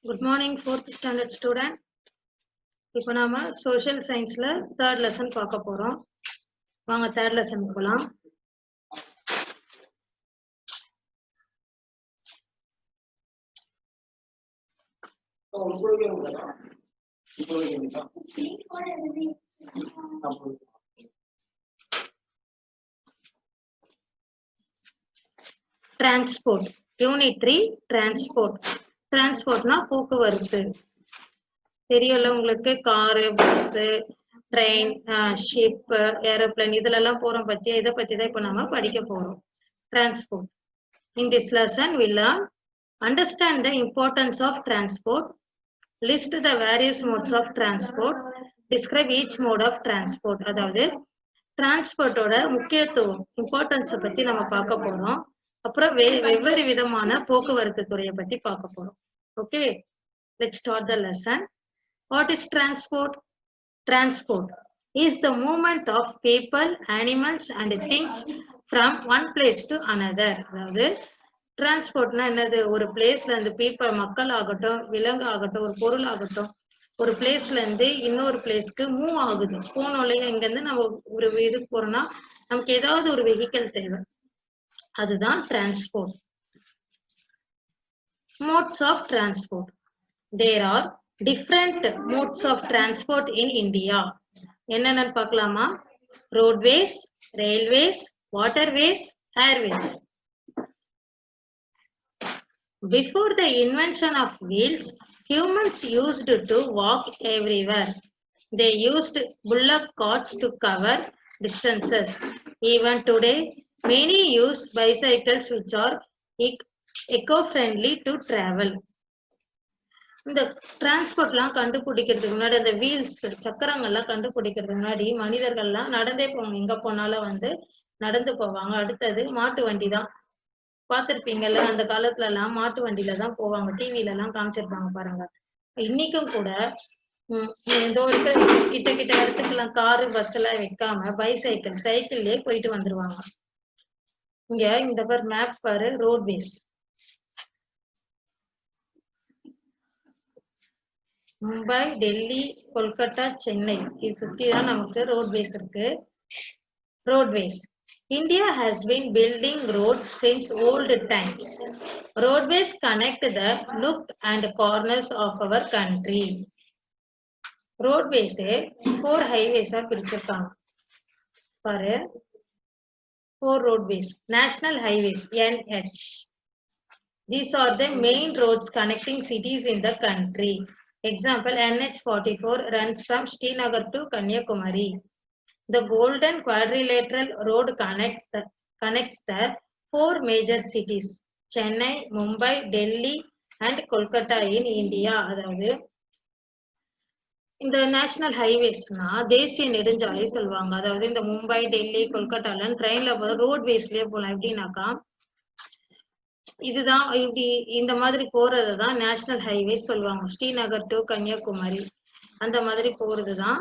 Good morning, 4th standard student. இப்போ நாம social scienceல third lesson பார்க்க போறோம். வாங்க third lesson போலாம். Transport. Unit 3 transport. Transportனா போக்குவரத்து. தெரியல உங்களுக்கு car, bus, train, ship, aeroplane இதெல்லாம் போறோம் பத்தியா இத பத்தி தான் இப்போ நாம படிக்க போறோம். Transport. In this lesson we learn understand the importance of transport, list the various modes of transport, describe each mode of transport. அதாவது டிரான்ஸ்போர்ட்டோட முக்கியத்துவம் இம்பார்ட்டன்ஸ் பத்தி நம்ம பார்க்க போறோம். அப்புறம் வெவ்வேறு விதமான போக்குவரத்து துறையை பத்தி பார்க்க போறோம். Okay, let's start the lesson. What is transport? Transport is the movement of people, animals and things from one place to another. அதாவது டிரான்ஸ்போர்ட்னா என்னது? ஒரு பிளேஸ்ல இருந்து பீப்பிள், மக்கள் ஆகட்டும், விலங்கு ஆகட்டும், ஒரு பொருள் ஆகட்டும், ஒரு பிளேஸ்ல இருந்து இன்னொரு பிளேஸ்க்கு மூவ் ஆகுது. போனோம் இல்லையா, இங்க இருந்து நம்ம ஒரு வீட்டுக்கு போறோம்னா நமக்கு ஏதாவது ஒரு வெஹிக்கிள் தேவை, அதுதான் transport. Modes of transport. There are different modes of transport in India. என்னென்னு பார்க்கலாமா? Roadways, railways, waterways, airways. Before the invention of wheels, humans used to walk everywhere. They used bullock carts to cover distances. Even today, many use bicycles which are eco-friendly to travel. இந்த டிரான்ஸ்போர்ட்லாம் கண்டுபிடிக்கிறதுக்கு முன்னாடி, அந்த wheels சக்கரங்கள்லாம் கண்டுபிடிக்கிறதுக்கு முன்னாடி மனிதர்கள்லாம் நடந்தே போவாங்க. எங்க போனாலும் நடந்து போவாங்க. அடுத்தது மாட்டு வண்டி தான். பார்த்திருப்பீங்கல்ல, அந்த காலத்துல எல்லாம் மாட்டு வண்டியில தான் போவாங்க. டிவில எல்லாம் காமிச்சிருப்பாங்க பாருங்க. இன்னைக்கும் கூட ஏதோ இருக்கிற கிட்ட இடத்துக்கெல்லாம் காரு பஸ் எல்லாம் வைக்காம சைக்கிள்லயே போயிட்டு வந்துருவாங்க. இங்க இந்த மேப் பாரு, ரோட்வேஸ். மும்பை, டெல்லி, கொல்கத்தா, சென்னை இது சுற்றிதான் நமக்கு ரோட்வேஸ் இருக்கு. Roadways. India has been building roads since old times. Roadways connect the nook and corners of our country. Roadways 4 highways are பிரிச்சிருக்காங்க பாரு. 4 roadways. National highways NH. These are the main roads connecting cities in the country. Example, NH44 runs from Srinagar to Kanyakumari. The Golden Quadrilateral Road connects the 4 major cities, Chennai, Mumbai, Delhi and Kolkata in India. அதாவது இந்த national ஹைவேஸ்னா தேசிய நெடுஞ்சாலை சொல்லுவாங்க. அதாவது இந்த மும்பை, டெல்லி, கொல்கட்டால ட்ரெயின்ல போற ரோட்வேஸ்லயே போலாம். எப்படின்னாக்கா இதுதான் இப்படி இந்த மாதிரி போறதுதான் நேஷனல் ஹைவேஸ் சொல்லுவாங்க. ஸ்ரீநகர் டு கன்னியாகுமரி அந்த மாதிரி போறதுதான்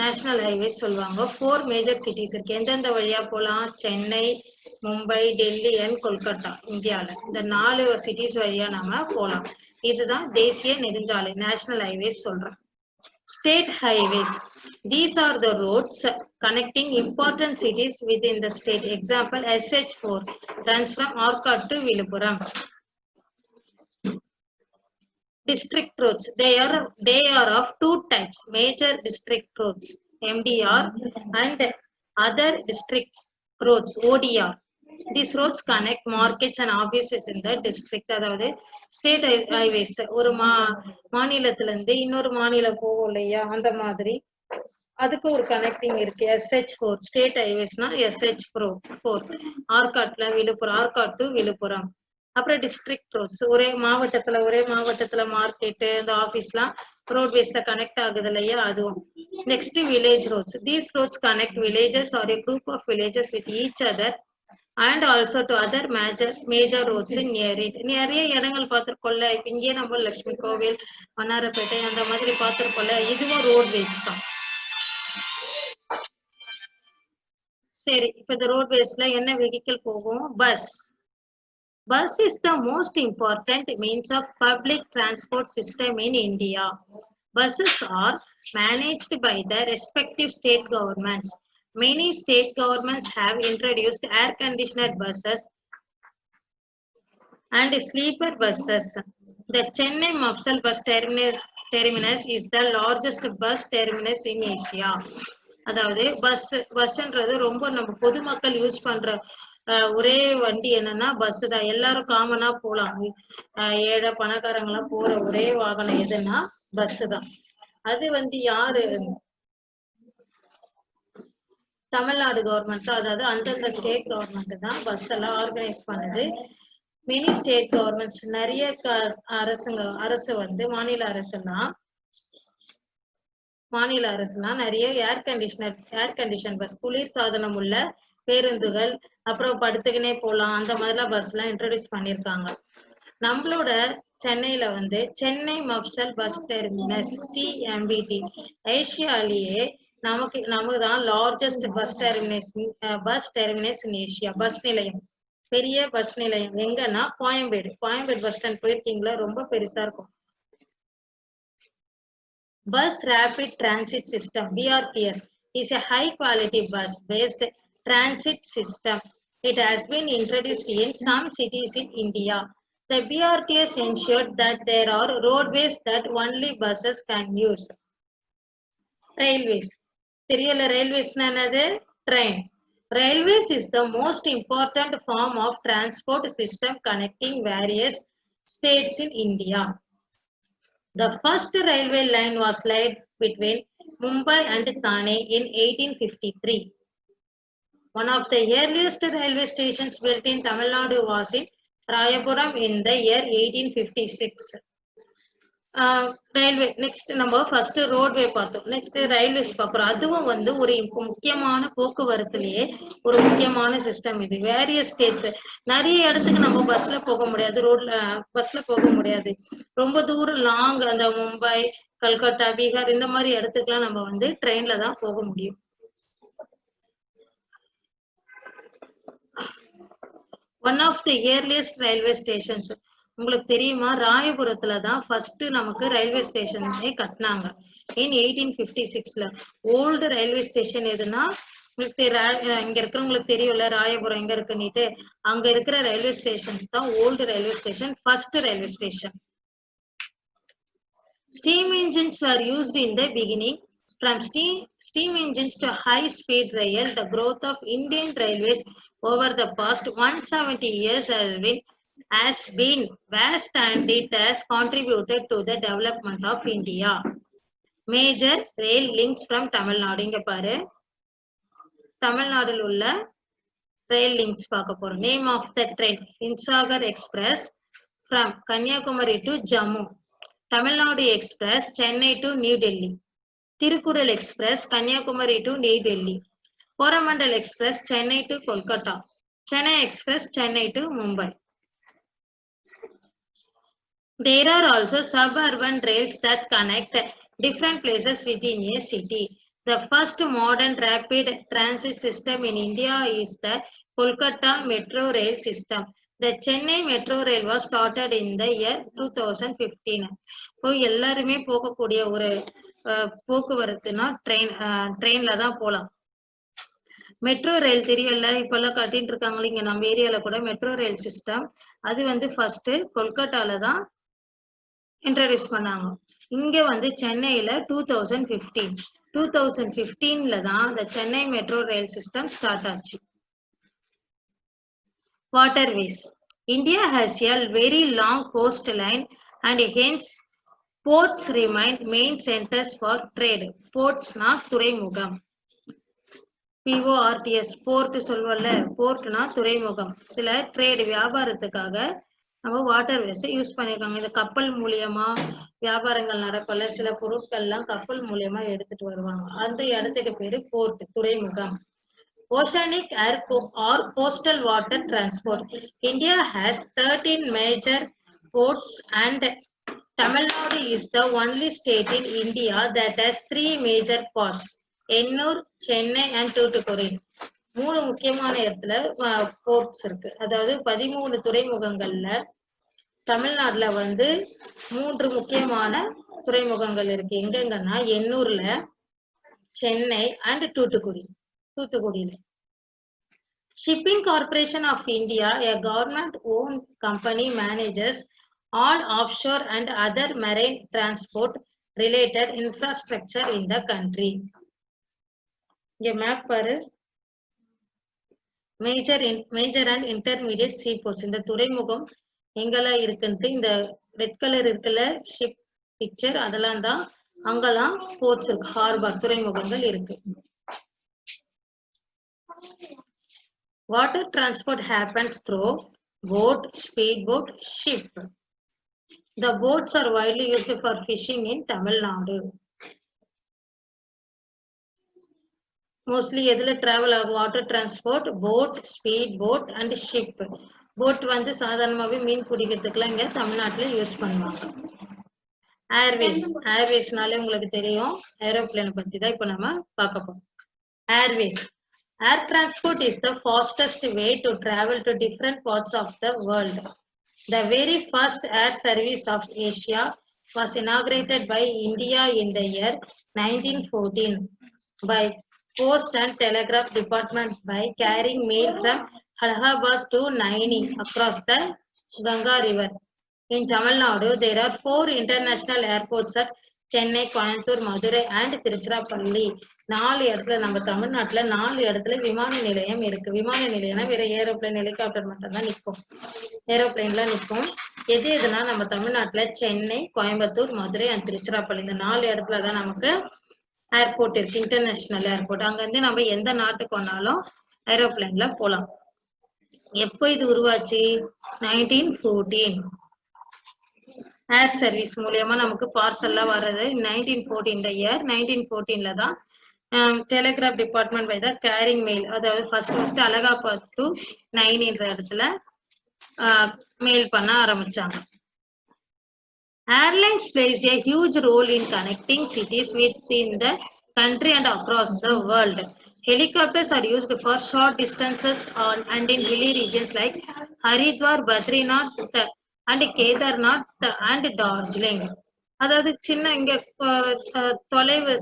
நேஷனல் ஹைவேஸ் சொல்லுவாங்க. 4 மேஜர் சிட்டிஸ் இருக்கு. எந்தெந்த வழியா போலாம்? சென்னை, மும்பை, டெல்லி அண்ட் கொல்கத்தா. இந்தியால இந்த 4 சிட்டிஸ் வழியா நாம போலாம். இதுதான் தேசிய நெடுஞ்சாலை, நேஷனல் ஹைவேஸ் சொல்றோம். State highways. These are the roads connecting important cities within the state. Example, SH4 runs from Arcot to Viluppuram. District roads. They are of 2 types. Major district roads MDR and other district roads ODR. These roads connect markets and offices in the district. அதாவது state highways ஒரு மாநிலத்துல இருந்து இன்னொரு மாநிலம் போகும் இல்லையா, அந்த மாதிரி அதுக்கு ஒரு கனெக்டிங் இருக்கு. SH4 ஸ்டேட் ஹைவேஸ்னா SH4 ஆர்காட்ல விழுப்புரம், ஆர்காட் டு விழுப்புரம். அப்புறம் டிஸ்ட்ரிக்ட் ரோட்ஸ் ஒரே மாவட்டத்துல மார்க்கெட், இந்த ஆபீஸ்லாம் ரோட்வேஸ்ல கனெக்ட் ஆகுது இல்லையா, அதுவும். Next village roads. These roads connect villages are a group of villages with each other and also to other major roads in near it. நிறைய இடங்கள் பார்த்திருக்கோம்ல. இப்ப இங்கே நம்ம லட்சுமி கோவில், வண்ணாரப்பேட்டை அந்த மாதிரி பார்த்திருக்கோம்ல, இதுவும் ரோட்வேஸ் தான். சரி, இப்ப இந்த ரோட்வேஸ்ல என்ன வெஹிக்கிள் போகும்? Bus. Bus is the most important means of public transport system in India. Buses are managed by the respective state governments. Many state governments have introduced air conditioned buses and sleeper buses. The Chennai Mofussil bus terminus is the largest bus terminus in Asia. அதாவது பஸ்ன்றது ரொம்ப நம்ம பொதுமக்கள் use பண்ற ஒரே வண்டி என்னன்னா bus தான். எல்லாரும் காமனா போலாம். ஏழை பணக்காரங்களாம் போற ஒரே வாகனம் எதுன்னா பஸ் தான். அது வந்து யாரு, தமிழ்நாடு கவர்மெண்ட் தான். அதாவது அந்தந்த ஸ்டேட் கவர்மெண்ட் தான் பஸ் எல்லாம் ஆர்கனைஸ் பண்ணுது. மெனி ஸ்டேட் கவர்மெண்ட்ஸ், நிறைய அரசு வந்து மாநில அரசுலாம் நிறைய ஏர் கண்டிஷன் பஸ், குளிர் சாதனம் உள்ள பேருந்துகள், அப்புறம் படுத்துக்கினே போலாம், அந்த மாதிரிலாம் பஸ் எல்லாம் இன்ட்ரோடியூஸ் பண்ணிருக்காங்க. நம்மளோட சென்னையில வந்து Chennai mofussil bus terminus CMBT ஏசியாலேயே நமக்கு தான் லார்ஜஸ்ட் பஸ் டெர்மினஸ் இன் ஏசியா. பஸ் நிலையம், பெரிய பஸ் நிலையம் எங்கன்னா கோயம்பேடு பஸ் ஸ்டாண்ட் போயிருக்கீங்களா? ரொம்ப பெருசா இருக்கும். Bus Rapid Transit System BRTS is a high quality bus based transit system. It has been introduced in some cities in India. The BRTS ensured that there are roadways that only buses can use. Railways. தெரியல railways-னா என்னது? Train. Railways is the most important form of transport system connecting various states in India. The first railway line was laid between Mumbai and Thane in 1853. One of the earliest railway stations built in Tamil Nadu was in Rayapuram in the year 1856. Railway. Next நம்ம first roadway பார்த்தோம், next railways பார்க்குறோம். அதுவும் வந்து ஒரு முக்கியமான போக்குவரத்துலயே ஒரு முக்கியமான system இது. வேரியஸ் ஸ்டேட்ஸ், நிறைய இடத்துக்கு நம்ம பஸ்ல போக முடியாது, பஸ்ல போக முடியாது. ரொம்ப தூரம் லாங், அந்த மும்பை, கல்கத்தா, பீகார் இந்த மாதிரி இடத்துக்குலாம் நம்ம வந்து ட்ரெயின்ல தான் போக முடியும். One of the earliest railway stations உங்களுக்கு தெரியுமா? ராயபுரத்துல தான் ஃபர்ஸ்ட் நமக்கு ரயில்வே ஸ்டேஷனே கட்டினாங்க இன் 1856ல. ஓல்டு ரயில்வே ஸ்டேஷன் எதுனா உங்களுக்கு இங்க இருக்கிறவங்களுக்கு தெரியும்ல, ராயபுரம் எங்க இருக்குன்னுட்டு. அங்க இருக்கிற ரயில்வே ஸ்டேஷன்ஸ் தான் old railway station, first railway station. Steam engines were used in the beginning. From steam engines to high-speed rail, the growth of Indian railways over the past 170 years has been vast, and it has contributed to the development of India. Major rail links from Tamil Nadu. இங்க பாரு, தமிழ்நாடுல உள்ள rail links பார்க்க போறோம். Name of the train: Hinsagar Express from Kanyakumari to Jammu. Tamil Nadu Express Chennai to New Delhi. Tirukural Express Kanyakumari to New Delhi. Coromandel Express Chennai to Kolkata. Chennai Express Chennai to Mumbai. There are also suburban rails that connect different places within a city. The first modern rapid transit system in India is the Kolkata Metro Rail System. The Chennai Metro Rail was started in the year 2015. இப்போ எல்லாருமே போகக்கூடிய ஒரு போக்குவரத்துனா ட்ரெயின்ல தான் போலாம். Metro rail தெரியல, இப்பெல்லாம் கட்டிட்டு இருக்காங்களே இங்க நம்ம ஏரியால கூட மெட்ரோ ரயில் சிஸ்டம். அது வந்து ஃபர்ஸ்ட் கொல்கட்டால தான் இன்ட்ரோடியூஸ் பண்ணாங்க. இங்க வந்து சென்னையில 2015ல தான் இந்த Chennai metro rail system start ஆச்சு. Waterways. India has a very long coastline and hence ports remain main centers for trade. Ports na துறைமுகம். PORTS போர்ட் சொல்வல்ல, போர்ட்னா துறைமுகம். சில ட்ரேட் வியாபாரத்துக்காக நம்ம வாட்டர்வேஸ் யூஸ் பண்ணிருக்காங்க. இந்த கப்பல் மூலியமா வியாபாரங்கள் நடக்கல, சில பொருட்கள்லாம் கப்பல் மூலியமா எடுத்துட்டு வருவாங்க. அந்த இடத்துக்கு பேரு போர்ட், துறைமுகம். Oceanic air or coastal water transport. India has 13 major ports and Tamil Nadu is the only state in India that has 3 major ports: Ennur, Chennai and Tuticorin. 3 முக்கியமான இடத்துல போர்ட்ஸ் இருக்கு. அதாவது 13 துறைமுகங்கள்ல தமிழ்நாட்டுல வந்து 3 முக்கியமான துறைமுகங்கள் இருக்கு. எங்கெங்கன்னா எண்ணூர்ல, சென்னை அண்ட் தூத்துக்குடியில. Shipping Corporation of India, a government-owned company, manages all offshore and other marine transport-related infrastructure in the country. இங்க மேப் பாரு. Major and intermediate seaports. இந்த துறைமுகம் எங்கெல்லாம் இருக்குன்ட்டு இந்த ரெட் கலர் இருக்குல்ல ஷிப் பிக்சர், அதெல்லாம் தான் அங்கெல்லாம் போர்ட்ஸ் இருக்கு, ஹார்பர் துறைமுகங்கள் இருக்கு. Water transport happens through boat, speedboat, ship. The boats are widely used for fishing in Tamil Nadu. Mostly எதுல travel ஆகும் water transport, boat, speedboat and ship. Boat வந்து சாதாரணமாவே மீன் பிடிக்கிறதுக்குலாம் இங்க தமிழ்நாட்டுல யூஸ் பண்ணுவாங்க. ஏர்வேஸ்னாலே உங்களுக்கு தெரியும், ஏரோப்ளேன் பத்தி தான் இப்ப நம்ம பார்க்க போறோம். Airways. Air transport is the fastest way to travel to different parts of the world. The very first air service of Asia was inaugurated by India in the year 1914 by Post and Telegraph Department by carrying mail from Allahabad to Naini across the Ganga River. In Tamil Nadu, there are 4 international airports at Chennai, Coimbatore, Madurai and Tiruchirappalli. 4 இடத்துல நம்ம தமிழ்நாட்டுல 4 இடத்துல விமான நிலையம் இருக்கு. விமான நிலையம்னா வேற aeroplane, helicopter மட்டும் தான் நிற்கும். ஏரோப்ளேன்லாம் நிற்கும். எதுனா நம்ம தமிழ்நாட்டுல சென்னை, கோயம்புத்தூர், மதுரை அண்ட் திருச்சிராப்பள்ளி இந்த 4 இடத்துல தான் நமக்கு ஏர்போர்ட் இருக்கு, இன்டர்நேஷனல் ஏர்போர்ட். அங்க இருந்து நம்ம எந்த நாட்டுக்கு வேணாலும் ஏரோப்ளேன்ல போலாம். எப்போ இது உருவாச்சு? 1914. ஏர் சர்வீஸ் மூலியமா நமக்கு பார்சல்லாம் வர்றது 1914. இந்த இயர் 1914ல தான் telegraph department by the carrying mail, அதாவது ஃபர்ஸ்ட் அலகாபாத் டு நைனின்ற இடத்துல மெயில் பண்ண ஆரம்பிச்சாங்க. Airlines plays a huge role in connecting cities within the country and across the world. Helicopters are used for short distances and in hilly regions like Haridwar, Badrinath and Kedarnath and Darjeeling. அதாவது சின்ன இங்க தொலைவு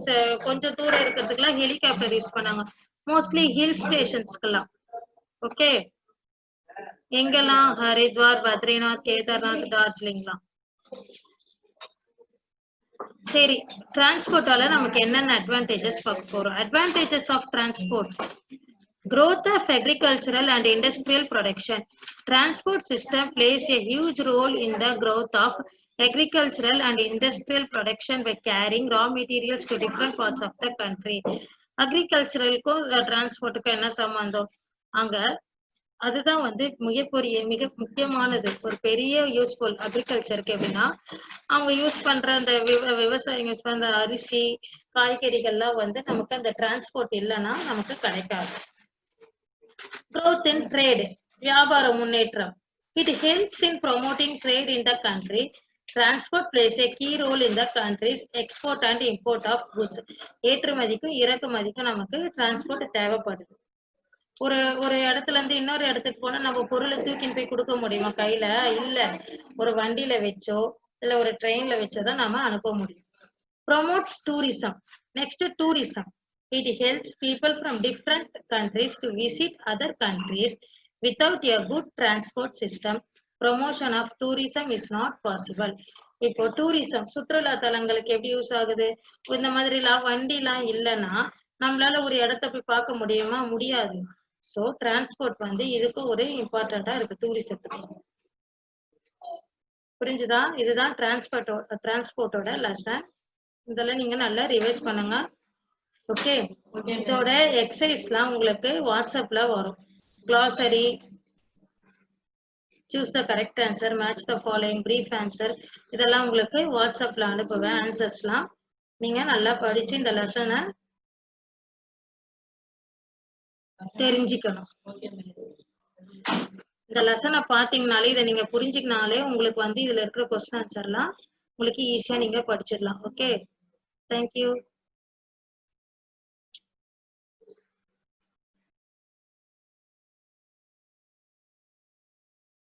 கொஞ்சம் தூரம் இருக்கிறதுக்குலாம் helicopter use பண்ணாங்க, mostly hill ஸ்டேஷன்ஸ்க்கெல்லாம். Okay, எங்கெல்லாம்? ஹரித்வார், பத்ரிநாத், கேதார்நாத், டார்ஜிலிங்லாம். சரி, டிரான்ஸ்போர்ட்டால நமக்கு என்னென்ன அட்வான்டேஜஸ் பார்க்க போறோம். Advantages of transport. Growth of agricultural and industrial production. Transport system plays a huge role in the growth of agricultural and industrial production by carrying raw materials to different parts of the country. அக்ரிகல்ச்சரலுக்கும் டிரான்ஸ்போர்ட்டுக்கும் என்ன சம்பந்தம்? அங்க அதுதான் வந்து மிக முக்கியமானது, ஒரு பெரிய useful அக்ரிகல்ச்சருக்கு. எப்படின்னா அவங்க யூஸ் பண்ற அந்த விவசாயிங்க யூஸ் பண்ற அரிசி, காய்கறிகள்லாம் வந்து நமக்கு அந்த டிரான்ஸ்போர்ட் இல்லைன்னா நமக்கு கிடைக்காது. Growth in trade. வியாபார முன்னேற்றம். It helps in promoting trade in the country. Transport plays a key role in the country's export and import of goods. ஏற்றுமதிக்கும் இறக்குமதிக்கும் நமக்கு டிரான்ஸ்போர்ட் தேவைப்படுது. ஒரு இடத்துல இருந்து இன்னொரு இடத்துக்கு போனா நம்ம பொருளை தூக்கின்னு போய் கொடுக்க முடியுமா கையில? இல்ல, ஒரு வண்டியில வச்சோ இல்ல ஒரு ட்ரெயின்ல வச்சோதான் நாம அனுப்ப முடியும். Promotes tourism. Next, tourism. It helps people from different countries to visit other countries. Without a good transport system, promotion of tourism is not possible. இப்போ டூரிசம் சுற்றுலா தலங்களுக்கு எப்படி யூஸ் ஆகுது? இந்த மாதிரி எல்லாம் வண்டிலாம் இல்லைன்னா நம்மளால ஒரு இடத்த போய் பார்க்க முடியுமா? முடியாது. சோ டிரான்ஸ்போர்ட் வந்து இதுக்கு ஒரு இம்பார்ட்டண்டா இருக்கு டூரிசத்துக்கு. புரிஞ்சுதா? இதுதான் டிரான்ஸ்போர்ட்டோட லெசன். இதெல்லாம் நீங்க நல்லா ரிவைஸ் பண்ணுங்க. ஓகே, இதோட எக்ஸசைஸ்லாம் உங்களுக்கு வாட்ஸ்அப்ல வரும். glossary, choose the correct answer, match the following, brief answer, இதெல்லாம் உங்களுக்கு வாட்ஸ்அப்ல அனுப்புவேன். ஆன்சர்ஸ்லாம் நீங்க நல்லா படிச்சு இந்த லெசனை தெரிஞ்சுக்கணும். இந்த லெசனை பாத்தீங்கனாலே, இதை நீங்க புரிஞ்சுக்கினாலே உங்களுக்கு வந்து இதுல இருக்கிற கொஸ்டின் ஆன்சர்லாம் உங்களுக்கு ஈஸியா நீங்க படிச்சிடலாம். Okay, thank you.